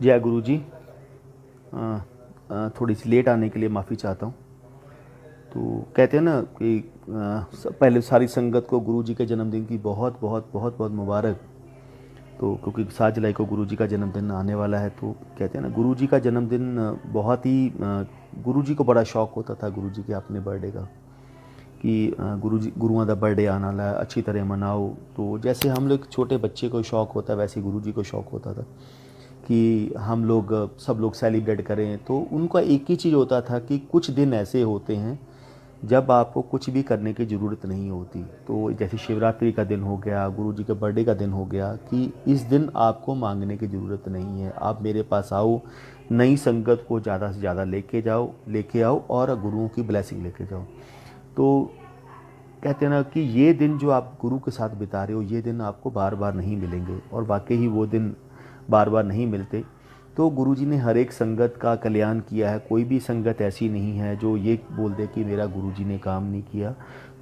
जय गुरु जी। थोड़ी सी लेट आने के लिए माफ़ी चाहता हूँ। तो कहते हैं ना कि पहले सारी संगत को गुरु जी के जन्मदिन की बहुत बहुत बहुत बहुत मुबारक। तो क्योंकि 7 जुलाई को गुरु जी का जन्मदिन आने वाला है, तो कहते हैं ना गुरु जी का जन्मदिन बहुत ही गुरु जी को बड़ा शौक़ होता था गुरु जी के अपने बर्थडे का, कि गुरु जी गुरुआं दा बर्थडे आने वाला है, अच्छी तरह मनाओ। तो जैसे हम लोग छोटे बच्चे को शौक़ होता है, वैसे गुरु जी को शौक़ होता था कि हम लोग सब लोग सेलिब्रेट करें। तो उनका एक ही चीज़ होता था कि कुछ दिन ऐसे होते हैं जब आपको कुछ भी करने की ज़रूरत नहीं होती। तो जैसे शिवरात्रि का दिन हो गया, गुरु जी के बर्थडे का दिन हो गया, कि इस दिन आपको मांगने की ज़रूरत नहीं है। आप मेरे पास आओ, नई संगत को ज़्यादा से ज़्यादा लेके आओ और गुरुओं की ब्लेसिंग लेके जाओ। तो कहते हैं ना कि ये दिन जो आप गुरु के साथ बिता रहे हो, ये दिन आपको बार बार नहीं मिलेंगे, और वाकई ही वो दिन बार बार नहीं मिलते। तो गुरु जी ने हर एक संगत का कल्याण किया है। कोई भी संगत ऐसी नहीं है जो ये बोल दे कि मेरा गुरु जी ने काम नहीं किया।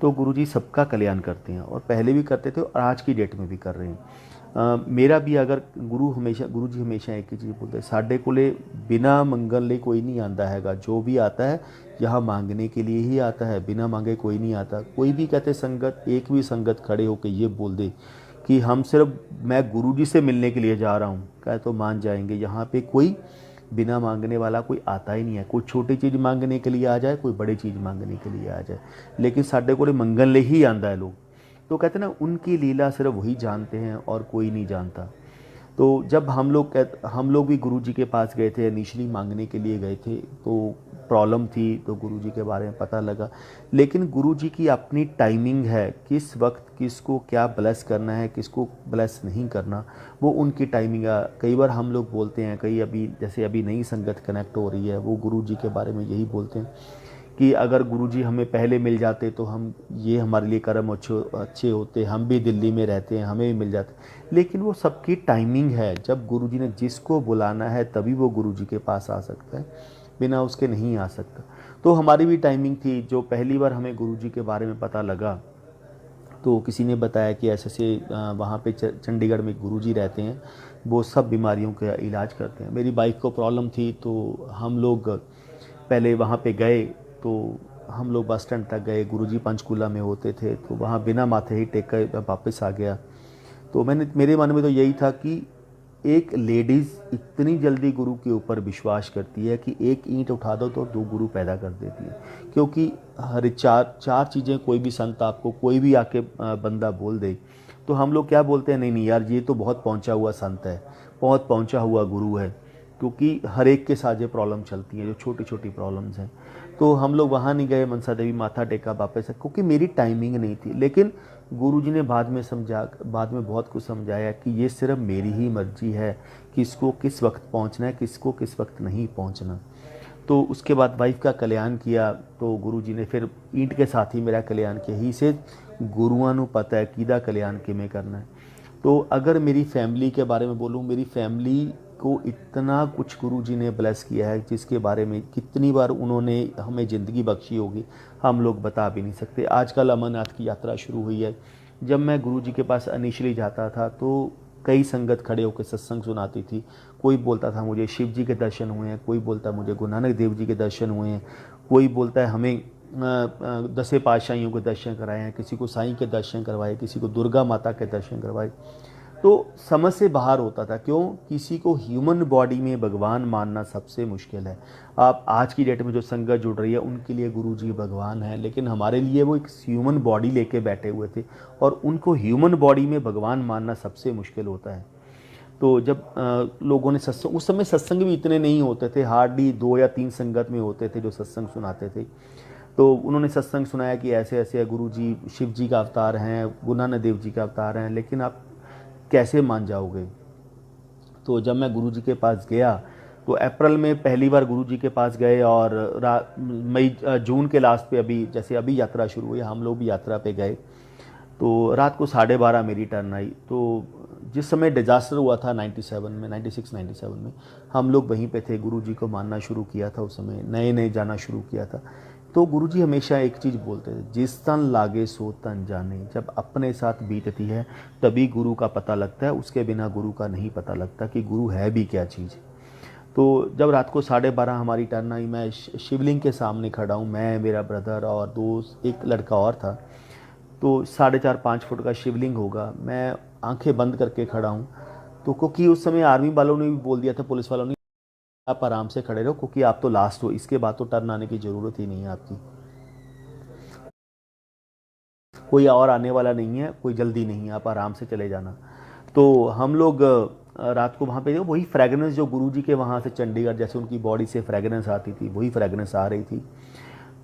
तो गुरु जी सबका कल्याण करते हैं, और पहले भी करते थे और आज की डेट में भी कर रहे हैं। मेरा भी अगर गुरु जी हमेशा एक ही चीज़ बोलते हैं, साढ़े कोले बिना मंगन ले कोई नहीं आता हैगा। जो भी आता है यहाँ मांगने के लिए ही आता है, बिना मांगे कोई नहीं आता। कोई भी कहते संगत, एक भी संगत खड़े होकर ये बोल दे कि हम सिर्फ मैं गुरु जी से मिलने के लिए जा रहा हूँ, कहे तो मान जाएंगे। यहाँ पे कोई बिना मांगने वाला कोई आता ही नहीं है। कोई छोटी चीज़ मांगने के लिए आ जाए, कोई बड़ी चीज़ मांगने के लिए आ जाए, लेकिन साढ़े को मंगन ले ही आंदा है लोग। तो कहते हैं ना उनकी लीला सिर्फ वही जानते हैं और कोई नहीं जानता। तो जब हम लोग भी गुरु जी के पास गए थे, इनिशियली मांगने के लिए गए थे, तो प्रॉब्लम थी, तो गुरु जी के बारे में पता लगा। लेकिन गुरु जी की अपनी टाइमिंग है, किस वक्त किसको क्या ब्लेस करना है, किसको ब्लेस नहीं करना, वो उनकी टाइमिंग है। कई बार हम लोग बोलते हैं, कई अभी जैसे अभी नई संगत कनेक्ट हो रही है, वो गुरु जी के बारे में यही बोलते हैं कि अगर गुरुजी हमें पहले मिल जाते तो हम ये हमारे लिए कर्म अच्छे होते, हम भी दिल्ली में रहते हैं, हमें भी मिल जाते। लेकिन वो सबकी टाइमिंग है। जब गुरुजी ने जिसको बुलाना है तभी वो गुरुजी के पास आ सकता है, बिना उसके नहीं आ सकता। तो हमारी भी टाइमिंग थी। जो पहली बार हमें गुरुजी के बारे में पता लगा, तो किसी ने बताया कि ऐसे से वहाँ पे चंडीगढ़ में गुरुजी रहते हैं, वो सब बीमारियों का इलाज करते हैं। मेरी बाइक को प्रॉब्लम थी, तो हम लोग पहले वहाँ पे गए। तो हम लोग बस स्टैंड तक गए, गुरुजी पंचकूला में होते थे, तो वहाँ बिना माथे ही टेक कर वापस आ गया। तो मेरे मन में तो यही था कि एक लेडीज़ इतनी जल्दी गुरु के ऊपर विश्वास करती है कि एक ईंट उठा दो तो 2 गुरु पैदा कर देती है। क्योंकि हर चार चीज़ें कोई भी संत आपको कोई भी आके बंदा बोल दे, तो हम लोग क्या बोलते हैं, नहीं नहीं यार ये तो बहुत पहुंचा हुआ संत है, बहुत पहुंचा हुआ गुरु है। क्योंकि हर एक के साथ ये प्रॉब्लम चलती है, जो छोटी छोटी प्रॉब्लम्स हैं। तो हम लोग वहाँ नहीं गए, मनसा देवी माथा टेका वापस, क्योंकि मेरी टाइमिंग नहीं थी। लेकिन गुरुजी ने बाद में बहुत कुछ समझाया कि ये सिर्फ मेरी ही मर्जी है, किसको किस वक्त पहुँचना है, किसको किस वक्त नहीं पहुँचना। तो उसके बाद वाइफ का कल्याण किया, तो गुरुजी ने फिर ईंट के साथ ही मेरा कल्याण किया। ही से गुरुआं नू पता है किदा कल्याण किमें करना है। तो अगर मेरी फैमिली के बारे में बोलूँ, मेरी फैमिली को इतना कुछ गुरुजी ने ब्लेस किया है, जिसके बारे में कितनी बार उन्होंने हमें ज़िंदगी बख्शी होगी हम लोग बता भी नहीं सकते। आजकल अमरनाथ की यात्रा शुरू हुई है। जब मैं गुरुजी के पास इनिशियली जाता था, तो कई संगत खड़े होकर सत्संग सुनाती थी। कोई बोलता था मुझे शिव जी के दर्शन हुए हैं, कोई बोलता मुझे गुरु नानक देव जी के दर्शन हुए हैं, कोई बोलता है हमें 10 पातशाहियों के दर्शन कराए हैं, किसी को साईं के दर्शन करवाए, किसी को दुर्गा माता के दर्शन करवाए। तो समझ से बाहर होता था। क्यों? किसी को ह्यूमन बॉडी में भगवान मानना सबसे मुश्किल है। आप आज की डेट में जो संगत जुड़ रही है, उनके लिए गुरु जी भगवान है, लेकिन हमारे लिए वो एक ह्यूमन बॉडी लेके बैठे हुए थे, और उनको ह्यूमन बॉडी में भगवान मानना सबसे मुश्किल होता है। तो जब लोगों ने सत्संग, उस समय सत्संग भी इतने नहीं होते थे, हार्डली 2 या 3 संगत में होते थे जो सत्संग सुनाते थे। तो उन्होंने सत्संग सुनाया कि ऐसे ऐसे है, गुरु जी शिव जी का अवतार हैं, गुरु नानक देव जी का अवतार हैं, लेकिन आप कैसे मान जाओगे। तो जब मैं गुरुजी के पास गया, तो अप्रैल में पहली बार गुरुजी के पास गए, और जून के लास्ट पे अभी यात्रा शुरू हुई, हम लोग भी यात्रा पे गए। तो रात को 12:30 मेरी टर्न आई। तो जिस समय डिज़ास्टर हुआ था 96-97 में, हम लोग वहीं पे थे। गुरुजी को मानना शुरू किया था, उस समय नए नए जाना शुरू किया था। तो गुरुजी हमेशा एक चीज़ बोलते थे, जिस तन लागे सो तन जाने। जब अपने साथ बीतती है तभी गुरु का पता लगता है, उसके बिना गुरु का नहीं पता लगता कि गुरु है भी क्या चीज़। तो जब रात को 12:30 हमारी टर्न आई, मैं शिवलिंग के सामने खड़ा हूँ, मैं, मेरा ब्रदर और दोस्त, एक लड़का और था। तो 4.5-5 फुट का शिवलिंग होगा, मैं आंखें बंद करके खड़ा हूँ। तो क्योंकि उस समय आर्मी वालों ने भी बोल दिया था, पुलिस वालों ने, आप आराम से खड़े रहो क्योंकि आप तो लास्ट हो, इसके बाद तो टर्न आने की ज़रूरत ही नहीं है आपकी, कोई और आने वाला नहीं है, कोई जल्दी नहीं है, आप आराम से चले जाना। तो हम लोग रात को वहाँ पे वही फ्रेगनेंस जो गुरुजी के वहाँ से चंडीगढ़ जैसे उनकी बॉडी से फ्रेगनेंस आती थी, वही फ्रेगनेंस आ रही थी।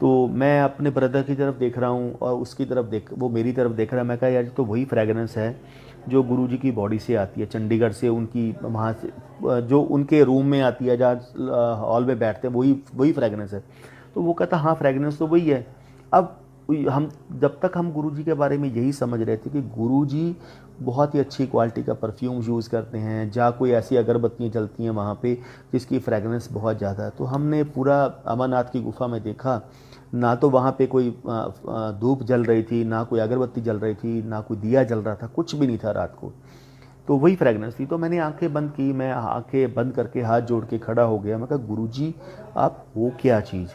तो मैं अपने ब्रदर की तरफ देख रहा हूँ और उसकी तरफ वो मेरी तरफ देख रहा है। मैं कहा यार तो वही फ्रेगनेंस है जो गुरुजी की बॉडी से आती है, चंडीगढ़ से, उनकी वहाँ से जो उनके रूम में आती है, जहाँ हॉल में बैठते हैं, वही वही फ्रेगनेंस है। तो वो कहता हाँ फ्रेगनेंस तो वही है। अब हम जब तक हम गुरुजी के बारे में यही समझ रहे थे कि गुरुजी बहुत ही अच्छी क्वालिटी का परफ्यूम यूज़ करते हैं, जहाँ कोई ऐसी अगरबत्तियाँ जलती हैं वहाँ पे जिसकी फ्रेगनेंस बहुत ज़्यादा है। तो हमने पूरा अमरनाथ की गुफा में देखा, ना तो वहाँ पे कोई धूप जल रही थी, ना कोई अगरबत्ती जल रही थी, ना कोई दिया जल रहा था, कुछ भी नहीं था रात को। तो वही फ्रेगनेंस थी। तो मैंने आंखें बंद की, मैं आंखें बंद करके हाथ जोड़ के खड़ा हो गया। मैं कहा गुरुजी आप वो क्या चीज़,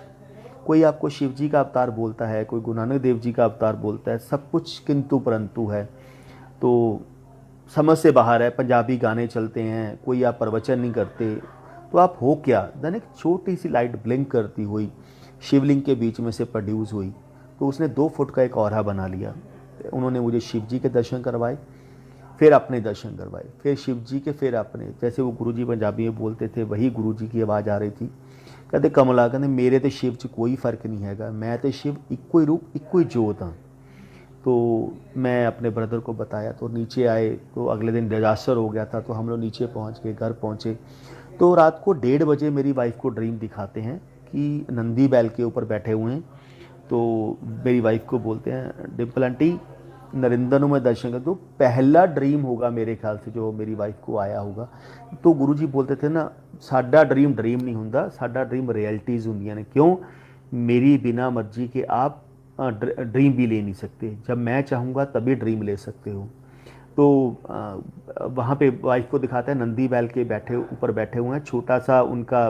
कोई आपको शिव जी का अवतार बोलता है, कोई गुरु नानक देव जी का अवतार बोलता है, सब कुछ किंतु परंतु है, तो समझ से बाहर है। पंजाबी गाने चलते हैं, कोई आप प्रवचन नहीं करते, तो आप हो क्या। देन एक छोटी सी लाइट ब्लिंक करती हुई शिवलिंग के बीच में से प्रोड्यूस हुई। तो उसने 2 फुट का एक औरा बना लिया। उन्होंने मुझे शिव जी के दर्शन करवाए, फिर अपने दर्शन करवाए, फिर शिव जी के, फिर अपने। जैसे वो गुरुजी पंजाबी में बोलते थे, वही गुरुजी की आवाज़ आ रही थी। कहते कमला, कहते मेरे तो शिव च कोई फर्क नहीं हैगा, मैं तो शिव इक्को ही रूप, इक्को ही जोत हाँ। तो मैं अपने ब्रदर को बताया, तो नीचे आए। तो अगले दिन डिजास्टर हो गया था, तो हम लोग नीचे पहुंच के घर पहुंचे। तो रात को 1:30 बजे मेरी वाइफ को ड्रीम दिखाते हैं कि नंदी बैल के ऊपर बैठे हुए हैं। तो मेरी वाइफ को बोलते हैं डिम्पल आंटी नरिंदर में दर्शन कर। तो पहला ड्रीम होगा मेरे ख्याल से जो मेरी वाइफ को आया होगा। तो गुरुजी बोलते थे ना, साडा ड्रीम ड्रीम नहीं हुंदा, साडा ड्रीम रियलिटीज़ हुंदियां ने। क्यों, मेरी बिना मर्जी के आप ड्रीम भी ले नहीं सकते, जब मैं चाहूँगा तभी ड्रीम ले सकते हो। तो वहाँ पे वाइफ को दिखाता है नंदी बैल के ऊपर बैठे हुए हैं, छोटा सा उनका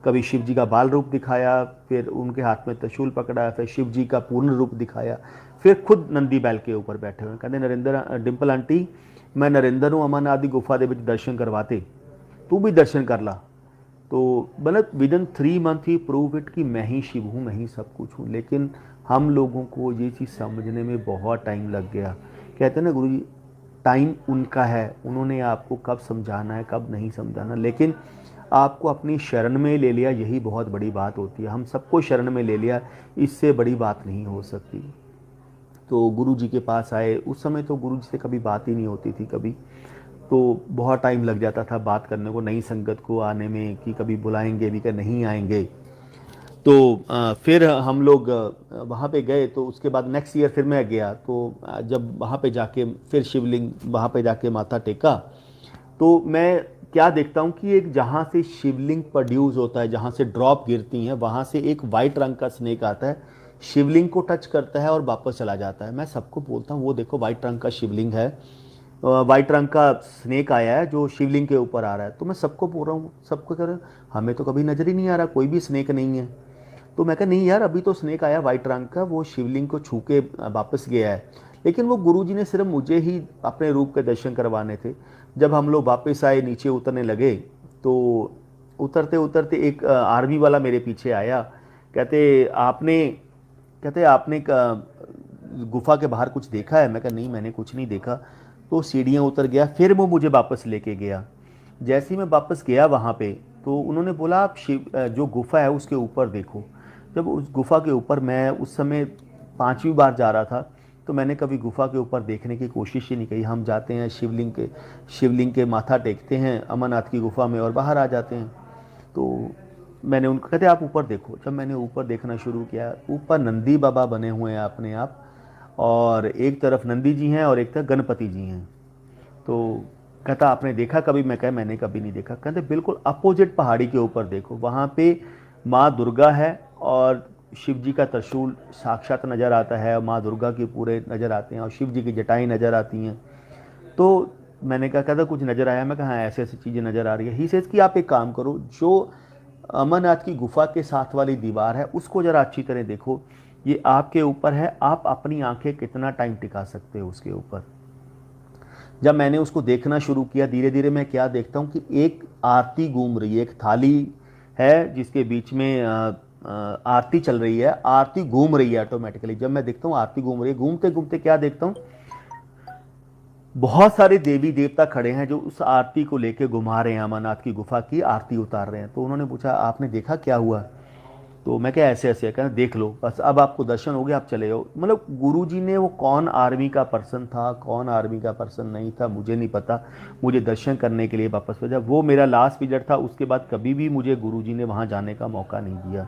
कभी शिव जी का बाल रूप दिखाया, फिर उनके हाथ में त्रिशूल पकड़ा, फिर शिव जी का पूर्ण रूप दिखाया, फिर खुद नंदी बैल के ऊपर बैठे हुए। कहते नरेंद्र, डिम्पल आंटी मैं नरेंद्र हूँ, अमरनाथ दी गुफा दे विच दर्शन करवाते, तू भी दर्शन कर ला। तो मतलब within 3 month he prove it कि मैं ही शिव हूँ, मैं ही सब कुछ हूँ। लेकिन हम लोगों को ये चीज़ समझने में बहुत टाइम लग गया। कहते हैं ना गुरुजी, टाइम उनका है, उन्होंने आपको कब समझाना है कब नहीं समझाना, लेकिन आपको अपनी शरण में ले लिया, यही बहुत बड़ी बात होती है। हम सबको शरण में ले लिया, इससे बड़ी बात नहीं हो सकती। तो गुरु जी के पास आए, उस समय तो गुरु जी से कभी बात ही नहीं होती थी कभी, तो बहुत टाइम लग जाता था बात करने को, नई संगत को आने में, कि कभी बुलाएंगे भी कि नहीं आएंगे। तो फिर हम लोग वहाँ पे गए। तो उसके बाद नेक्स्ट ईयर फिर मैं गया। तो जब वहाँ पे जाके फिर शिवलिंग, वहाँ पे जाके माथा टेका, तो मैं क्या देखता हूँ कि एक जहाँ से शिवलिंग प्रोड्यूस होता है, जहाँ से ड्रॉप गिरती हैं, वहाँ से एक वाइट रंग का स्नेक आता है, शिवलिंग को टच करता है और वापस चला जाता है। मैं सबको बोलता हूँ वो देखो वाइट रंग का शिवलिंग है, वाइट रंग का स्नेक आया है जो शिवलिंग के ऊपर आ रहा है। तो मैं सबको बोल रहा हूँ, सबको कह रहे हैं हमें तो कभी नज़र ही नहीं आ रहा, कोई भी स्नेक नहीं है। तो मैं कहा नहीं यार, अभी तो स्नेक आया वाइट रंग का, वो शिवलिंग को छू के वापस गया है। लेकिन वो गुरुजी ने सिर्फ मुझे ही अपने रूप के दर्शन करवाने थे। जब हम लोग वापस आए, नीचे उतरने लगे, तो उतरते उतरते एक आर्मी वाला मेरे पीछे आया। कहते आपने गुफा के बाहर कुछ देखा है? मैं कहा नहीं, मैंने कुछ नहीं देखा। तो सीढ़ियाँ उतर गया, फिर वो मुझे वापस लेके गया। जैसे ही मैं वापस गया वहाँ पे, तो उन्होंने बोला आप जो गुफा है उसके ऊपर देखो। जब उस गुफा के ऊपर, मैं उस समय 5वीं बार जा रहा था, तो मैंने कभी गुफा के ऊपर देखने की कोशिश ही नहीं की। हम जाते हैं शिवलिंग के माथा टेकते हैं अमरनाथ की गुफा में और बाहर आ जाते हैं। तो मैंने उनको कहते आप ऊपर देखो। जब मैंने ऊपर देखना शुरू किया, ऊपर नंदी बाबा बने हुए हैं अपने आप, और एक तरफ नंदी जी हैं और एक तरफ गणपति जी हैं। तो कहता आपने देखा कभी? मैं कहा मैंने कभी नहीं देखा। कहते बिल्कुल अपोजिट पहाड़ी के ऊपर देखो, वहाँ पे माँ दुर्गा है और शिव जी का त्रिशूल साक्षात नज़र आता है, माँ दुर्गा के पूरे नज़र आते हैं और शिव जी की जटाएं नज़र आती हैं। तो मैंने कहा कहता कुछ नज़र आया? मैं कहा हाँ ऐसे ऐसी चीज़ें नज़र आ रही है। ही सेज कि आप एक काम करो, जो अमरनाथ की गुफा के साथ वाली दीवार है उसको ज़रा अच्छी तरह देखो, ये आपके ऊपर है, आप अपनी आंखें कितना टाइम टिका सकते हो उसके ऊपर। जब मैंने उसको देखना शुरू किया, धीरे धीरे मैं क्या देखता हूँ कि एक आरती घूम रही है, एक थाली है जिसके बीच में आरती चल रही है, आरती घूम रही है ऑटोमेटिकली। जब मैं देखता हूँ आरती घूम रही है, घूमते घूमते क्या देखता हूँ, बहुत सारे देवी देवता खड़े हैं जो उस आरती को लेके घुमा रहे हैं, अमरनाथ की गुफा की आरती उतार रहे हैं। तो उन्होंने पूछा आपने देखा क्या हुआ? तो मैं क्या ऐसे ऐसे कहना देख लो बस, अब आपको दर्शन हो गया, आप चले जाओ। मतलब गुरुजी ने, वो कौन आर्मी का पर्सन था, कौन आर्मी का पर्सन नहीं था मुझे नहीं पता, मुझे दर्शन करने के लिए वापस भेजा। वो मेरा लास्ट पीरियड था, उसके बाद कभी भी मुझे गुरुजी ने वहाँ जाने का मौका नहीं दिया।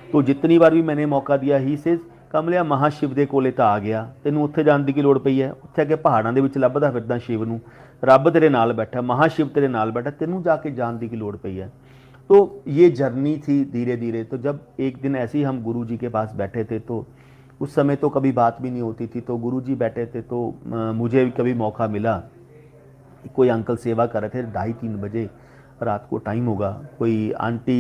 तो जितनी बार भी मैंने मौका दिया, ही से ਕਮਲਿਆ ਮਹਾਸ਼ਿਵ ਦੇ ਕੋਲੇ ਤਾਂ ਆ ਗਿਆ, ਤੈਨੂੰ ਉੱਥੇ ਜਾਣ ਦੀ ਕੀ ਲੋੜ ਪਈ ਹੈ? ਉੱਥੇ ਅੱਗੇ ਪਹਾੜਾਂ ਦੇ ਵਿੱਚ ਲੱਭਦਾ ਫਿਰਦਾ शिव ਨੂੰ, ਰੱਬ तेरे नाल बैठा, महाशिव तेरे नाल बैठा, तेनू जाके जान की लोड़ पई है। तो ये जर्नी थी धीरे धीरे। तो जब एक दिन ऐसे ही हम गुरु जी के पास बैठे थे, तो उस समय तो कभी बात भी नहीं होती थी, तो गुरु जी बैठे थे, तो मुझे कभी मौका मिला, कोई अंकल सेवा कर रहे थे, 2:30-3 बजे रात को टाइम होगा, कोई आंटी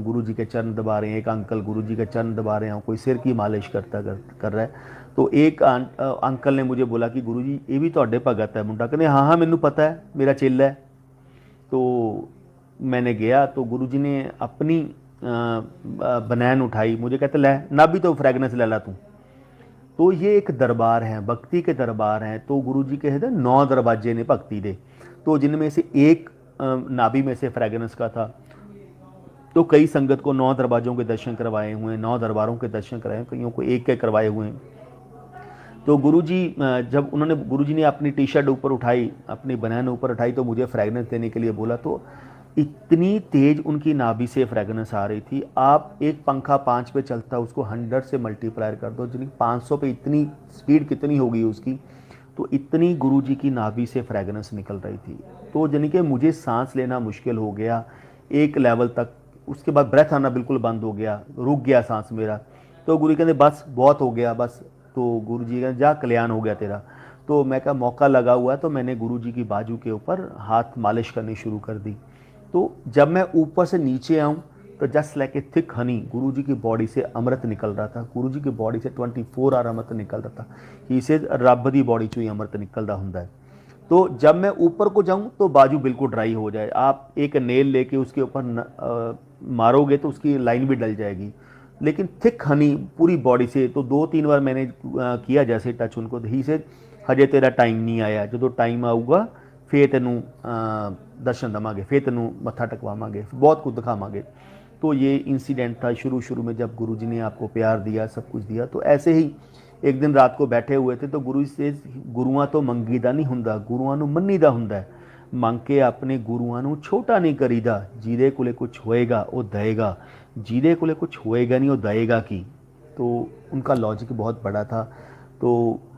गुरु जी के चरण दबा रहे हैं, एक अंकल गुरु जी के चरण दबा रहे हैं, कोई सिर की मालिश कर रहा है। तो एक अंकल ने मुझे बोला कि गुरु जी ये भी तो भगत है मुंडा? कहते हाँ हाँ मैनू पता है, मेरा चेला है। तो मैंने गया, तो गुरु जी ने अपनी बनैन उठाई, मुझे कहते लै ना भी तो फ्रेगनेंस ले ला तू। तो ये एक दरबार है, भक्ति के दरबार हैं। तो गुरु जी कहते हैं 9 दरवाजे ने भक्ति दे, तो जिनमें से एक नाभि में से फ्रेगनेंस का था। तो कई संगत को 9 दरवाजों के दर्शन करवाए हुए हैं, 9 दरबारों के दर्शन कराए हैं, कईयों को एक के करवाए हुए हैं। तो गुरुजी जब गुरुजी ने अपनी टी शर्ट ऊपर उठाई, अपनी बनैन ऊपर उठाई, तो मुझे फ्रेगनेंस देने के लिए बोला। तो इतनी तेज उनकी नाभि से फ्रेगनेंस आ रही थी, आप एक पंखा 5 पे चलता है उसको 100 से मल्टीप्लाई कर दो, जिनकी 500 पे इतनी स्पीड कितनी होगी उसकी, तो इतनी गुरुजी की नाभि से फ्रेगनेंस निकल रही थी। तो यानी कि मुझे सांस लेना मुश्किल हो गया एक लेवल तक, उसके बाद ब्रेथ आना बिल्कुल बंद हो गया, रुक गया सांस मेरा। तो गुरु कहते बस बहुत हो गया बस। तो गुरु जी कहते जा कल्याण हो गया तेरा। तो मैं कहा मौका लगा हुआ, तो मैंने गुरु जी की बाजू के ऊपर हाथ मालिश करनी शुरू कर दी। तो जब मैं ऊपर से नीचे आऊँ, तो just like a thick Honey गुरु जी की बॉडी से अमृत निकल रहा था। गुरु जी की बॉडी से 24 आवर अमृत निकल रहा था। इसे रब की बॉडी चो ही अमृत निकलता होंगे। तो जब मैं ऊपर को जाऊं तो बाजू बिल्कुल ड्राई हो जाए, आप एक नेल लेके उसके ऊपर मारोगे तो उसकी लाइन भी डल जाएगी, लेकिन थिक हनी पूरी बॉडी से। तो 2-3 बार मैंने किया जैसे टच उनको। ही से हजे तेरा टाइम नहीं आया, जो टाइम आऊगा फिर तेनू दर्शन देवांगे, फिर तेनू मत्था टकवावांगे, बहुत कुछ दिखावांगे। तो ये इंसिडेंट था शुरू में जब गुरु जी ने आपको प्यार दिया, सब कुछ दिया। तो ऐसे ही एक दिन रात को बैठे हुए थे, तो गुरु से गुरुआं तो मंगीदा नहीं हुंदा, गुरुआं नूं मन्नीदा हुंदा है। मंग के अपने गुरुआं नूं छोटा नहीं करीदा, जिहदे कोले कुछ होएगा वो देगा, जिहदे कोले कुछ होएगा नहीं वो देगा की। तो उनका लॉजिक बहुत बड़ा था। तो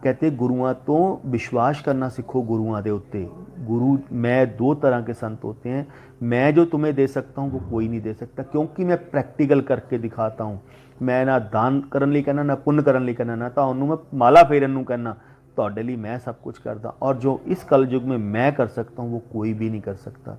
कहते गुरुआं तो विश्वास करना सीखो गुरुआं दे उत्ते। गुरु मैं 2 तरह के संत होते हैं, मैं जो तुम्हें दे सकता हूँ वो कोई नहीं दे सकता, क्योंकि मैं प्रैक्टिकल करके दिखाता हूँ। मैं ना दान करन लई कहना, ना पुण्य करन लई कहना, ना तो मैं माला फेरन नूं कहना, तुहाडे लई मैं सब कुछ करदा। और जो इस कल युग में मैं कर सकता हूँ वो कोई भी नहीं कर सकता।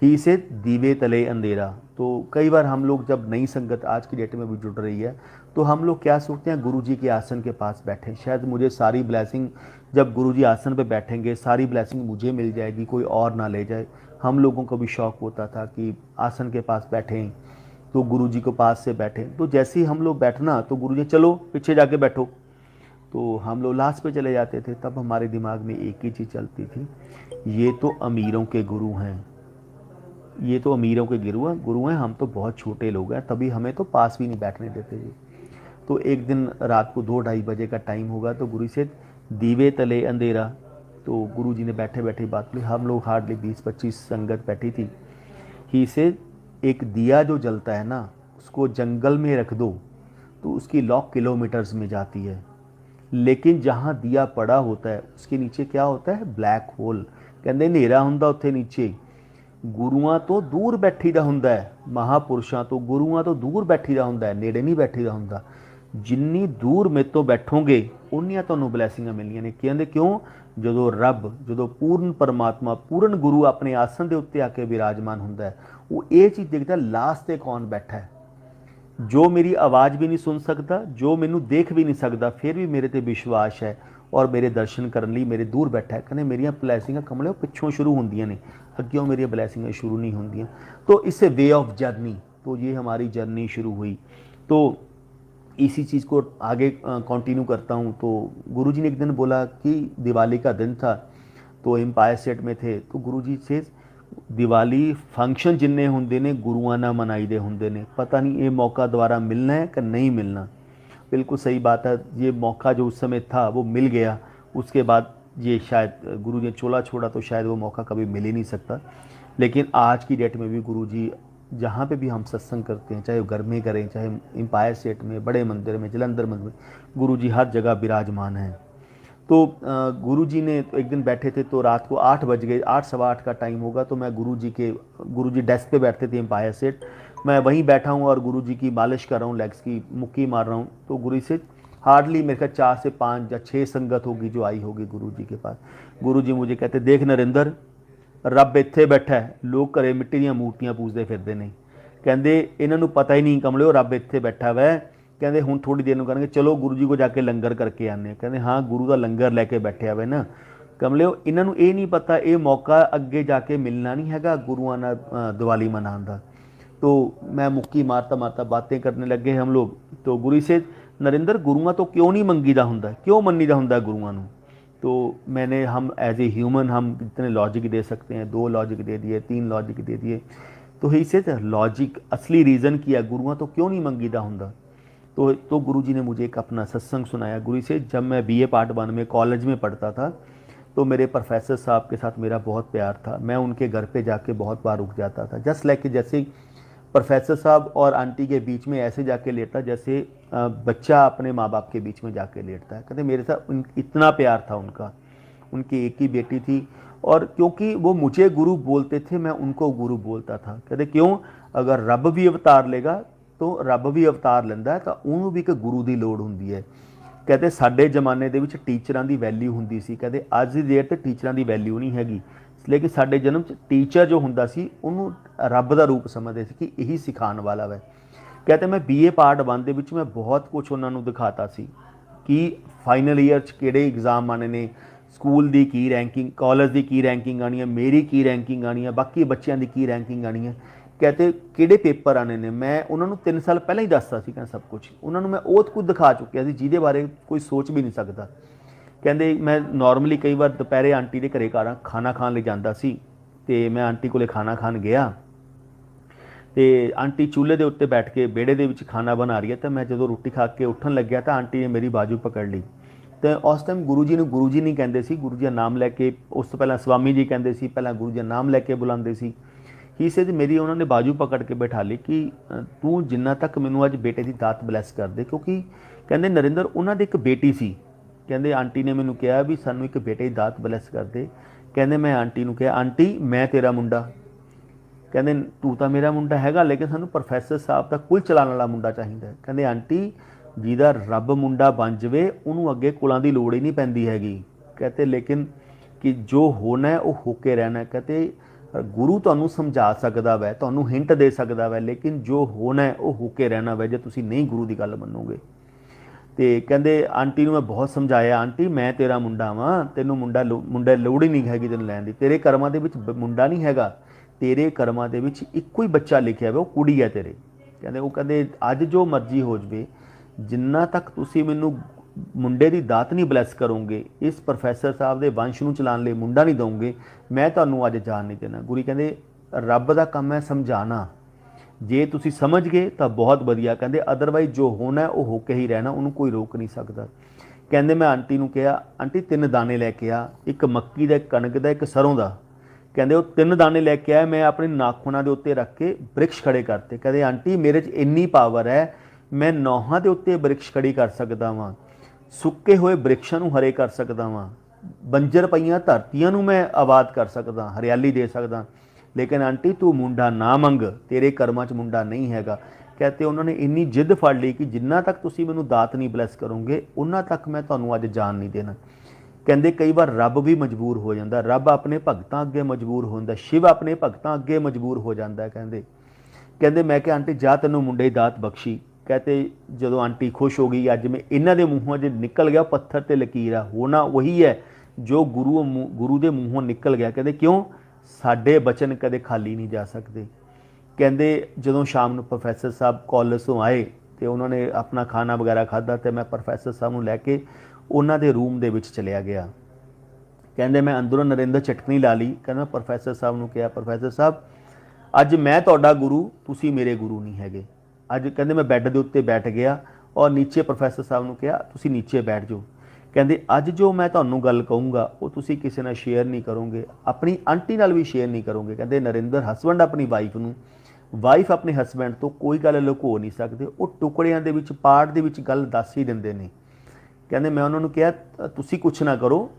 ही से दीवे तले अंधेरा। तो कई बार हम लोग जब नई संगत आज की डेट में भी जुड़ रही है, तो हम लोग क्या सोचते हैं गुरु जी के आसन के पास बैठे, शायद मुझे सारी ब्लेसिंग, जब गुरु जी आसन पे बैठेंगे सारी ब्लेसिंग मुझे मिल जाएगी, कोई और ना ले जाए। हम लोगों को भी शौक़ होता था कि आसन के पास बैठें, तो गुरु जी को पास से बैठें। तो जैसे ही हम लोग बैठना तो गुरु जी चलो पीछे जाके बैठो, तो हम लोग लास्ट पे चले जाते थे। तब हमारे दिमाग में एक ही चीज़ चलती थी, ये तो अमीरों के गुरु हैं, ये तो अमीरों के गुरु हैं, हम तो बहुत छोटे लोग हैं, तभी हमें तो पास भी नहीं बैठने देते जी। तो एक दिन रात को 2-2:30 बजे का टाइम होगा, तो गुरु से दीवे तले अंधेरा। तो गुरु जी ने बैठे बैठे बात की, हम लोग हार्डली 20-25 संगत बैठी थी। ही से एक दिया जो जलता है ना, उसको जंगल में रख दो तो उसकी लौ किलोमीटर्स में जाती है, लेकिन जहाँ दिया पड़ा होता है उसके नीचे क्या होता है, ब्लैक होल। कहते हनेरा हुंदा उत्थे नीचे। गुरुआं तो दूर बैठी दा हुंदा है, महापुरुषां तो गुरुआं तो दूर बैठी दा हुंदा है, नेड़े नहीं बैठी दा हुंदा। जिन्नी दूर मेरे तो बैठोगे उन्नियां तुहानूं ब्लैसिंगां मिलनियां ने। कहंदे क्यों? ਜਦੋਂ ਰੱਬ, ਜਦੋਂ ਪੂਰਨ ਪਰਮਾਤਮਾ, ਪੂਰਨ ਗੁਰੂ ਆਪਣੇ ਆਸਣ ਦੇ ਉੱਤੇ ਆ ਕੇ ਵਿਰਾਜਮਾਨ ਹੁੰਦਾ ਹੈ, ਉਹ ਇਹ ਚੀਜ਼ ਦੇਖਦਾ ਲਾਸਟ ਤੇ ਕੌਣ ਬੈਠਾ ਹੈ, ਜੋ ਮੇਰੀ ਆਵਾਜ਼ ਵੀ ਨਹੀਂ ਸੁਣ ਸਕਦਾ, ਜੋ ਮੈਨੂੰ ਦੇਖ ਵੀ ਨਹੀਂ ਸਕਦਾ, ਫਿਰ ਵੀ ਮੇਰੇ ਤੇ ਵਿਸ਼ਵਾਸ ਹੈ ਔਰ ਮੇਰੇ ਦਰਸ਼ਨ ਕਰਨ ਲਈ ਮੇਰੇ ਦੂਰ ਬੈਠਾ ਹੈ। ਕਹਿੰਦੇ ਮੇਰੀਆਂ ਬਲੈਸਿੰਗਾਂ ਕਮਲੇ ਪਿੱਛੋਂ शुरू होंदियां ने, अग्यों मेरी ब्लैसिंगें शुरू नहीं होंदियां। तो इससे वे ऑफ जर्नी, तो ये हमारी जर्नी शुरू हुई। तो इसी चीज़ को आगे कंटिन्यू करता हूँ। तो गुरुजी ने एक दिन बोला कि दिवाली का दिन था, तो एम्पायर स्टेट में थे, तो गुरुजी से दिवाली फंक्शन जिन्ने होंदे ने गुरुआं नाल मनाई दे होंदे ने, पता नहीं ये मौका दोबारा मिलना है कि नहीं मिलना। बिल्कुल सही बात है, ये मौका जो उस समय था वो मिल गया, उसके बाद ये शायद गुरु जी ने चोला छोड़ा तो शायद वो मौका कभी मिल ही नहीं सकता। लेकिन आज की डेट में भी गुरु जी जहाँ पे भी हम सत्संग करते हैं, चाहे वो घर में करें, चाहे एम्पायर स्टेट में, बड़े मंदिर में, जलंधर मंदिर में, गुरु जी हर जगह विराजमान हैं। तो गुरु जी ने तो एक दिन बैठे थे, तो रात को 8 बज गए, 8 सवा 8 का टाइम होगा, तो मैं गुरु जी डेस्क पे बैठते थे एम्पायर स्टेट, मैं वहीं बैठा हूँ और गुरु जी की मालिश कर रहा हूँ, लेग्स की मुक्की मार रहा हूँ। तो गुरु से हार्डली मेरे ख्याल 4 से 5 या 6 संगत होगी जो आई होगी गुरु जी के पास। गुरु जी मुझे कहते, देख नरेंद्र, रब इत्थे बैठा है, लोग घरे मिट्टी ਦੀਆਂ मूर्तियां पूजते फिरते हैं, कहते इन्हों पता ही नहीं कमलिओ रब इत्थे बैठा वै। कहते हुण थोड़ी देर कहेंगे चलो गुरु जी को जाके लंगर करके आने, कहते हाँ गुरु का लंगर लैके बैठे हुए ना। कमलिओ इन्हों ये नहीं पता ये मौका अगे जाके मिलना नहीं हैगा गुरुआं नाल दिवाली मनाने का। तो मैं मुक्की मारता मारता बातें करने लगे हम लोग। तो गुरु से, नरेंद्र गुरुआं तो क्यों नहीं मंगीदा हुंदा, क्यों मन्नीदा हुंदा गुरुआं नूं? तो मैंने, हम एज ए ह्यूमन हम जितने लॉजिक दे सकते हैं, 2 लॉजिक दे दिए, 3 लॉजिक दे दिए। तो ही से लॉजिक असली रीज़न किया, गुरुआं तो क्यों नहीं मंगीदा हुंदा? तो गुरु जी ने मुझे एक अपना सत्संग सुनाया। गुरु से जब मैं BA पार्ट 1 में कॉलेज में पढ़ता था, तो मेरे प्रोफेसर साहब के साथ मेरा बहुत प्यार था। मैं उनके घर पे जाके बहुत बार रुक जाता था, जस्ट लाइक जैसे प्रोफेसर साहब और आंटी के बीच में ऐसे जाके लेटता जैसे बच्चा अपने माँ बाप के बीच में जाके लेटता है। कहते मेरे साथ इतना प्यार था उनका। उनकी एक ही बेटी थी, और क्योंकि वो मुझे गुरु बोलते थे, मैं उनको गुरु बोलता था। कहते क्यों, अगर रब भी अवतार लेगा तो रब भी अवतार लेंदा है, तो उन्होंने भी एक गुरु की लोड़ हुंदी है। कहते साडे जमाने दे विच टीचरां दी वैल्यू हुंदी सी, कहते अज दी डेट ते टीचरां दी वैल्यू नहीं हैगी। लेकिन साडे जन्म च टीचर जो हुंदा सी उन्हों रब का रूप समझते सी कि यही सिखाण वाला वै। कहते मैं BA पार्ट 1 दे विच मैं बहुत कुछ उन्होंने दिखाता सी कि फाइनल ईयर च किहड़े एग्जाम आने ने, स्कूल की की रैंकिंग, कॉलेज की रैंकिंग आनी है, मेरी की रैंकिंग आनी है, बाकी बच्चों की की रैंकिंग आनी है। कहते किहड़े पेपर आने ने, मैं उन्होंने 3 साल पहले ही दसता सी, कहते सब कुछ उन्होंने मैं वो कुछ दिखा चुकिया सी जिहदे बारे कोई सोच भी नहीं सकता। कहते मैं नॉर्मली कई बार दोपहरे आंटी के घरे घर खाना खान ले जाता सी, ते मैं आंटी कोले खाना खान गया, तो आंटी चूल्हे के उत्ते बैठ के बेड़े दे विच खाना बना रही है, तो मैं जो रोटी खा के उठन लग्या तो आंटी ने मेरी बाजू पकड़ ली। तो उस टाइम गुरु जी नहीं कहते सी, गुरु जी का नाम लैके, उस तो पहला स्वामी जी कहते सी, पहला गुरु जी का नाम लैके बुलाते सी। ही से मेरी उन्होंने बाजू पकड़ के बैठा ली कि तू जिन्ना तक मैनू अज बेटे की दात ब्लैस कर दे, क्योंकि कहते नरेंद्र उन्होंने एक बेटी सी। कहते आंटी ने मैनू कहा भी सानू एक बेटे की दात ब्लैस कर दे। कहते मैं आंटी नूं कहा, आंटी मैं तेरा मुंडा, कहते तू तो मेरा मुंडा हैगा, लेकिन सानू प्रोफैसर साहब का कुल चलाने वाला मुंडा चाहिए। कहते आंटी जिहदा रब मुंडा बन जाए उन्होंने अगे कुलों की लोड़ ही नहीं पैंदी हैगी। कहते लेकिन कि जो होना है वो होके रहना है। कहते गुरु तुहानू समझा सकदा वै, तुहानू हिंट दे सकदा वै, लेकिन जो होना है वो होके रहना वै, जे तुसीं नहीं गुरु की गल मनोगे। तो कहते आंटी नूं मैं बहुत समझाया, आंटी मैं तेरा मुंडा वां, तैनूं मुंडा लोड़ ही नहीं हैगी तैनूं लैण दी, तेरे कर्मां दे विच मुंडा नहीं हैगा, तेरे कर्मां दे विच इक्को ही बच्चा लिखिया वे, वो कुड़ी है तेरे। कहते वो कहते अज जो मर्जी हो जाए, जिन्ना तक तुसीं मैनूं मुंडे की दात नहीं ब्लैस करोगे, इस प्रोफैसर साहब के वंश नूं चलाने लई मुंडा नहीं दोगे, मैं तुहानूं अज जान नहीं देना। गुरु कहते रब का काम है समझाना, जे तुसीं समझ गए तो बहुत वधिया, कहते अदरवाइज जो होना है वो होके ही रहना, उन्होंने कोई रोक नहीं सकता। कहते मैं आंटी नूं कहा, आंटी 3 दाने लैके आ, एक मक्की का, एक कणक का, एक सरों का। कहते वो 3 दाने लैके आए, मैं अपने नाखूना के उत्ते रख के वृक्ष खड़े करते। कहते आंटी मेरे च इन्नी पावर है, मैं नौहां के उत्ते वृक्ष खड़ी कर सकदा वां, सुक्के हुए वृक्षां नूं हरे कर सकदा वां, बंजर पईयां धरतियां नूं मैं आबाद कर सकदा, हरियाली दे सकदा। लेकिन आंटी तू मुंडा ना मंग, तेरे कर्मां च मुंडा नहीं हैगा। कहते उन्होंने इन्नी जिद फड़ ली कि जिन्ना तक तुसीं मैनूं दात नहीं ब्लैस करोगे उन्ना तक मैं तुहानूं अज जान नहीं देना। ਕਹਿੰਦੇ ਕਈ ਵਾਰ ਰੱਬ ਵੀ ਮਜਬੂਰ ਹੋ ਜਾਂਦਾ, ਰੱਬ ਆਪਣੇ ਭਗਤਾਂ ਅੱਗੇ ਮਜਬੂਰ ਹੋ ਜਾਂਦਾ, ਸ਼ਿਵ ਆਪਣੇ ਭਗਤਾਂ ਅੱਗੇ ਮਜਬੂਰ ਹੋ ਜਾਂਦਾ। ਕਹਿੰਦੇ ਮੈਂ ਕਿਹਾ ਆਂਟੀ ਜਾ ਤੈਨੂੰ ਮੁੰਡੇ ਦੀ ਦਾਤ ਬਖਸ਼ੀ। कहते जो आंटी खुश हो गई, अज मैं इन्हों के मूँहों च निकल गया पत्थर ते लकीर आ, होना वही है जो गुरु के मूँहों निकल गया। कहते क्यों, साडे बचन कदे खाली नहीं जा सकते। कहते जो शाम को प्रोफैसर साहब कॉलेज तो आए तो उन्होंने अपना खाना वगैरह खादा, तो मैं प्रोफैसर साहब को लैके उन्होंने रूम के चलिया गया। कहते मैं अंदरों नरेंद्र चटनी ला ली। कहना प्रोफैसर साहब ने कहा, प्रोफैसर साहब अज मैं तुहाडा गुरु, तुसी मेरे गुरु नहीं हैगे। अज कहते मैं बैड के उत्ते बैठ गया और नीचे प्रोफैसर साहब ने कहा तुसी नीचे बैठ जाओ। कहते अज जो मैं तुहानू गल कहूँगा वो तुसी किसी नाल शेयर नहीं करोगे, अपनी आंटी नाल भी शेयर नहीं करोगे। कहते नरेंद्र हसबैंड अपनी वाइफ नू, वाइफ अपने हसबैंड तो कोई गल लुको नहीं सकते, वो टुकड़ियां दे विच पार्ट दे विच गल दस ही दिंदे ने। कहते मैं उन्होंने कहा तुसी कुछ ना करो,